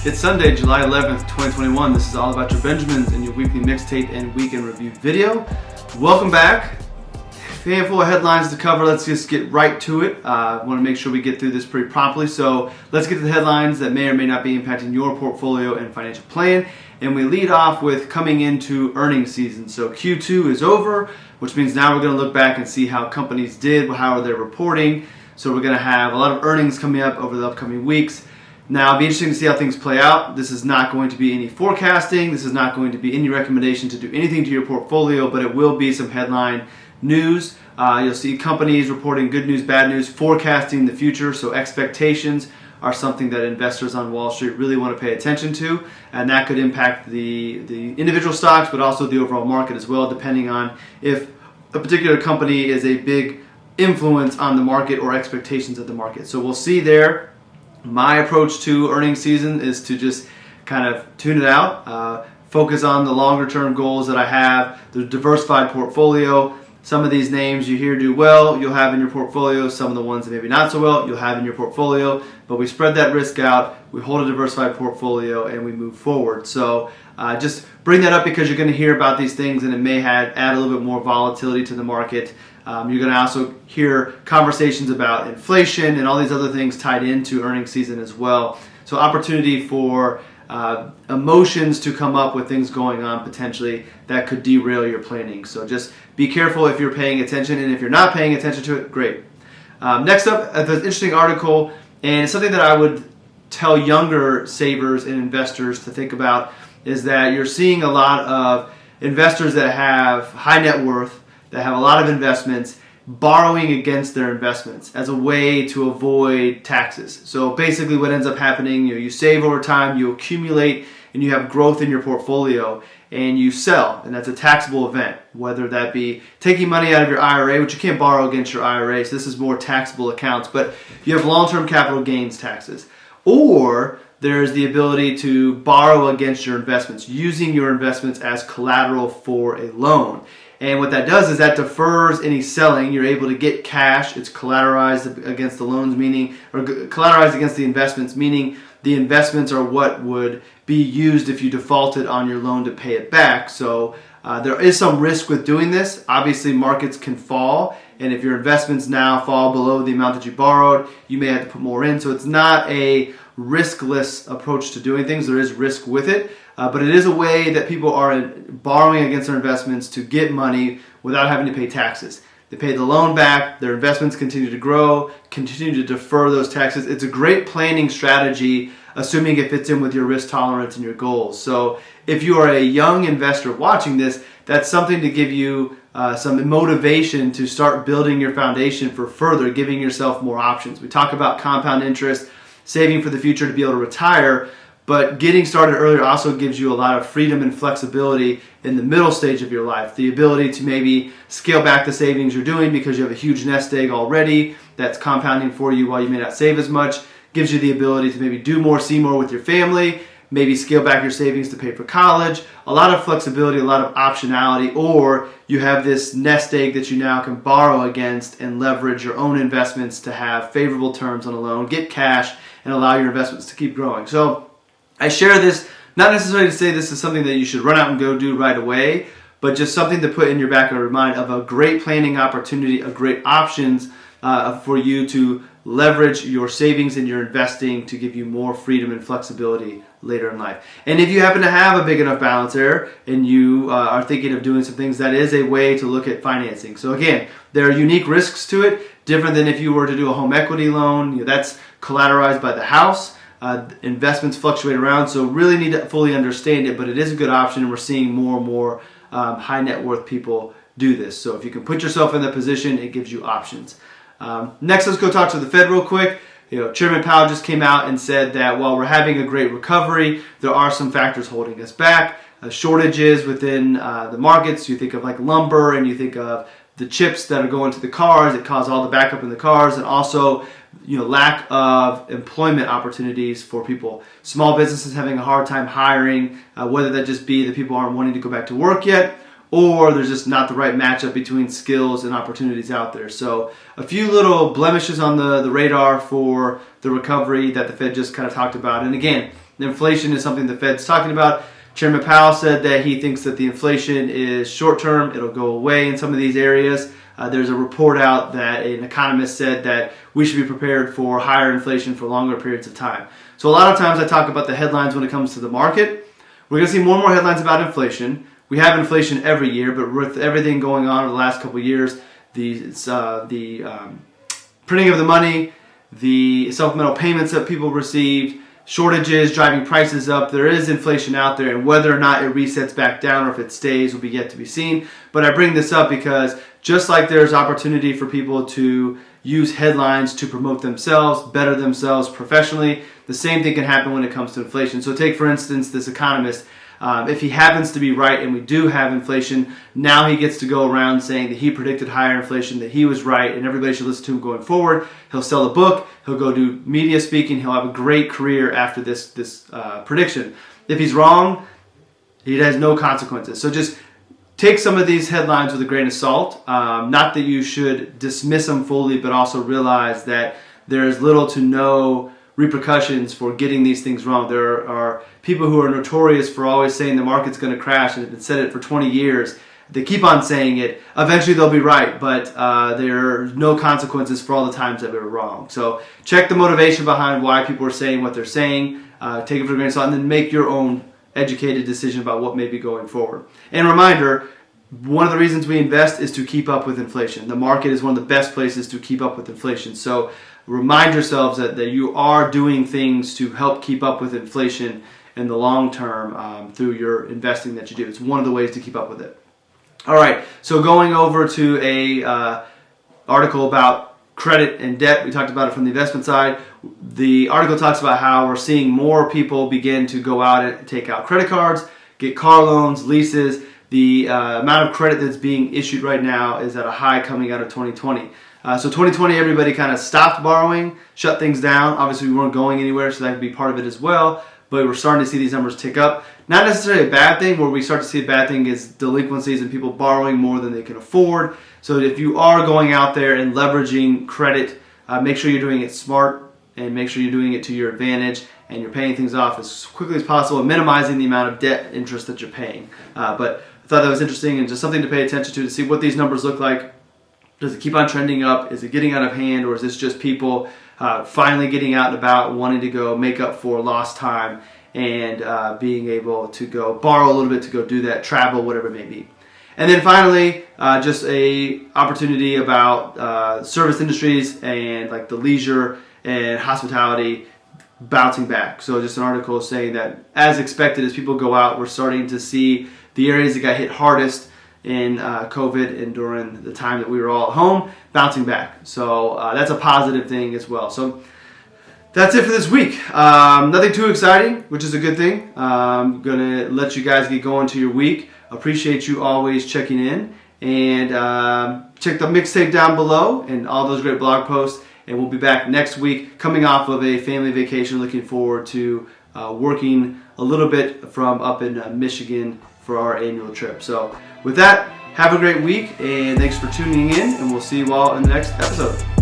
It's Sunday, July 11th, 2021. This is All About Your Benjamins and your weekly mixtape and weekend review video. Welcome back. Handful of headlines to cover. Let's just get right to it. I want to make sure we get through this pretty promptly. So let's get to the headlines that may or may not be impacting your portfolio and financial plan. And we lead off with coming into earnings season. So Q2 is over, which means now we're going to look back and see how companies did, how they're reporting. So we're going to have a lot of earnings coming up over the upcoming weeks. Now, it'll be interesting to see how things play out. This is not going to be any forecasting. This is not going to be any recommendation to do anything to your portfolio, but it will be some headline news. You'll see companies reporting good news, bad news, forecasting the future. So expectations are something that investors on Wall Street really want to pay attention to, and that could impact the individual stocks, but also the overall market as well, depending on if a particular company is a big influence on the market or expectations of the market. So we'll see there. My approach to earnings season is to just kind of tune it out, focus on the longer term goals that I have, the diversified portfolio. Some of these names you hear do well, you'll have in your portfolio. Some of the ones that maybe not so well, you'll have in your portfolio. But we spread that risk out, we hold a diversified portfolio, and we move forward. So just bring that up because you're going to hear about these things, and it may add a little bit more volatility to the market. You're going to also hear conversations about inflation and all these other things tied into earnings season as well. So opportunity for emotions to come up with things going on potentially that could derail your planning. So just be careful if you're paying attention, and if you're not paying attention to it, great. Next up, there's an interesting article, and it's something that I would tell younger savers and investors to think about, is that you're seeing a lot of investors that have high net worth, that have a lot of investments, borrowing against their investments as a way to avoid taxes. So basically what ends up happening, you save over time, you accumulate, and you have growth in your portfolio, and you sell, and that's a taxable event, whether that be taking money out of your IRA, which you can't borrow against your IRA, so this is more taxable accounts, but you have long-term capital gains taxes. Or there's the ability to borrow against your investments, using your investments as collateral for a loan. And what that does is that defers any selling. You're able to get cash. It's collateralized against the loans, or collateralized against the investments, meaning the investments are what would be used if you defaulted on your loan to pay it back. So there is some risk with doing this. Obviously, markets can fall, and if your investments now fall below the amount that you borrowed, you may have to put more in. So it's not a riskless approach to doing things. There is risk with it, but it is a way that people are borrowing against their investments to get money without having to pay taxes. They pay the loan back, their investments continue to grow, continue to defer those taxes. It's a great planning strategy, assuming it fits in with your risk tolerance and your goals. So if you are a young investor watching this, that's something to give you some motivation to start building your foundation for further, giving yourself more options. We talk about compound interest, saving for the future to be able to retire, but getting started earlier also gives you a lot of freedom and flexibility in the middle stage of your life. The ability to maybe scale back the savings you're doing because you have a huge nest egg already that's compounding for you while you may not save as much, gives you the ability to maybe do more, see more with your family, maybe scale back your savings to pay for college. A lot of flexibility, a lot of optionality, or you have this nest egg that you now can borrow against and leverage your own investments to have favorable terms on a loan, get cash, and allow your investments to keep growing. So I share this not necessarily to say this is something that you should run out and go do right away, but just something to put in your back of your mind of a great planning opportunity, a great options for you to leverage your savings and your investing to give you more freedom and flexibility later in life. And if you happen to have a big enough balance there and you are thinking of doing some things, that is a way to look at financing. So again, there are unique risks to it, different than if you were to do a home equity loan. That's collateralized by the house. Investments fluctuate around, so really need to fully understand it, but it is a good option, and we're seeing more and more high net worth people do this. So if you can put yourself in that position, it gives you options. Next, let's go talk to the Fed real quick. Chairman Powell just came out and said that while we're having a great recovery, there are some factors holding us back. Shortages within the markets. You think of like lumber, and you think of the chips that are going to the cars that cause all the backup in the cars, and also lack of employment opportunities for people. Small businesses having a hard time hiring, whether that just be that people aren't wanting to go back to work yet, or there's just not the right matchup between skills and opportunities out there. So a few little blemishes on the radar for the recovery that the Fed just kind of talked about. And again, Inflation is something the Fed's talking about. Chairman Powell said that he thinks that the inflation is short-term. It'll go away in some of these areas. There's a report out that an economist said that we should be prepared for higher inflation for longer periods of time. So a lot of times I talk about the headlines when it comes to the market. We're going to see more and more headlines about inflation. We have inflation every year, but with everything going on over the last couple of years, the printing of the money, the supplemental payments that people received, shortages driving prices up, there is inflation out there, and whether or not it resets back down or if it stays will be yet to be seen. But I bring this up because just like there's opportunity for people to use headlines to promote themselves, better themselves professionally, the same thing can happen when it comes to inflation. So take, for instance, this economist. If he happens to be right and we do have inflation, now he gets to go around saying that he predicted higher inflation, that he was right, and everybody should listen to him going forward. He'll sell a book, he'll go do media speaking, he'll have a great career after this prediction. If he's wrong, he has no consequences. So just take some of these headlines with a grain of salt. Not that you should dismiss them fully, but also realize that there is little to no repercussions for getting these things wrong. There are people who are notorious for always saying the market's going to crash and have said it for 20 years. They keep on saying it. Eventually they'll be right, but there are no consequences for all the times that they were wrong. So check the motivation behind why people are saying what they're saying. Take it for a grain of salt and then make your own educated decision about what may be going forward. And reminder, one of the reasons we invest is to keep up with inflation. The market is one of the best places to keep up with inflation. So remind yourselves that you are doing things to help keep up with inflation in the long term through your investing that you do. It's one of the ways to keep up with it. All right, so going over to a article about credit and debt. We talked about it from the investment side. The article talks about how we're seeing more people begin to go out and take out credit cards, get car loans, leases. The amount of credit that's being issued right now is at a high coming out of 2020. So 2020, everybody kind of stopped borrowing, shut things down. Obviously, we weren't going anywhere, so that could be part of it as well. But we're starting to see these numbers tick up. Not necessarily a bad thing. Where we start to see a bad thing is delinquencies and people borrowing more than they can afford. So if you are going out there and leveraging credit, make sure you're doing it smart and make sure you're doing it to your advantage and you're paying things off as quickly as possible and minimizing the amount of debt interest that you're paying. But I thought that was interesting and just something to pay attention to see what these numbers look like. Does it keep on trending up? Is it getting out of hand, or is this just people finally getting out and about, wanting to go make up for lost time and being able to go borrow a little bit to go do that, travel, whatever it may be. And then finally, just a opportunity about service industries and like the leisure and hospitality bouncing back. So just an article saying that as expected, as people go out, we're starting to see the areas that got hit hardest in COVID and during the time that we were all at home, bouncing back. So that's a positive thing as well. So that's it for this week. Nothing too exciting, which is a good thing. I'm going to let you guys get going to your week. Appreciate you always checking in. And check the mixtape down below and all those great blog posts. And we'll be back next week coming off of a family vacation. Looking forward to working a little bit from up in Michigan for our annual trip. So with that, have a great week, and thanks for tuning in, and we'll see you all in the next episode.